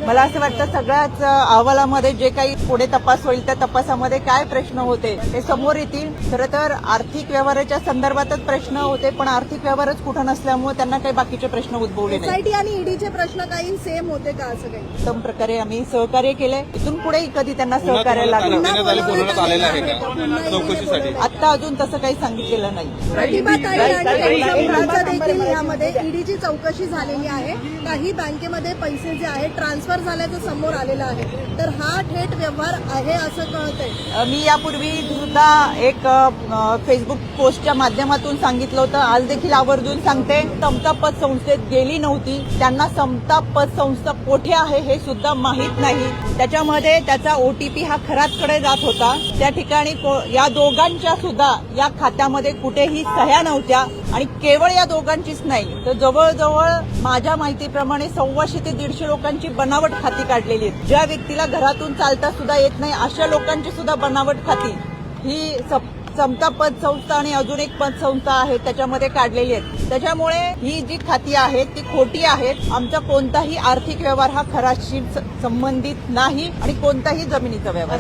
मला असं वाटतं सगळ्याच अहवालामध्ये जे काही पुढे तपास होईल त्या तपासामध्ये काय प्रश्न होते ते समोर येतील. खरं तर आर्थिक व्यवहाराच्या संदर्भातच प्रश्न होते, पण आर्थिक व्यवहारच कुठं नसल्यामुळे त्यांना काही बाकीचे प्रश्न उद्भवले नाही. एसआयटी आणि ईडीचे प्रश्न काही सेम होते का असं काही? उत्तम प्रकारे आम्ही सहकार्य केलंय. इथून पुढेही कधी त्यांना सहकार्य लागलं आता अजून तसं काही सांगितलेलं नाही. प्रतिभाताई आणि यांचा देखील यामध्ये ईडीची चौकशी झालेली आहे. काही बँकेमध्ये पैसे जे आहेत ट्रान्सफर झाल्याचं समोर आलेलं आहे, तर हा थेट व्यवहार आहे असं कळतंय. मी यापूर्वी सुद्धा एक फेसबुक पोस्टच्या माध्यमातून सांगितलं होतं, आज देखील आवर्जून सांगते. समता पतसंस्थेत गेली नव्हती, त्यांना समता पतसंस्था कोठे आहे हे सुद्धा माहीत नाही. त्याच्यामध्ये त्याचा ओटीपी हा खरातकडे जात होता. त्या ठिकाणी या दोघांच्या सुद्धा या खात्यामध्ये कुठेही सह्या नव्हत्या आणि केवळ या दोघांचीच नाही तर जवळजवळ माझ्या माहितीप्रमाणे 125 ते 150 लोकांची बनावट खाती काढलेली आहेत. ज्या व्यक्तीला घरातून चालता सुद्धा येत नाही अशा लोकांची सुद्धा बनावट खाती ही समता पतसंस्था आणि अजून एक पतसंस्था आहे त्याच्यामध्ये काढलेली आहेत. त्याच्यामुळे ही जी खाती आहेत ती खोटी आहेत. आमचा कोणताही आर्थिक व्यवहार हा खराशी संबंधित नाही आणि कोणताही जमिनीचा व्यवहार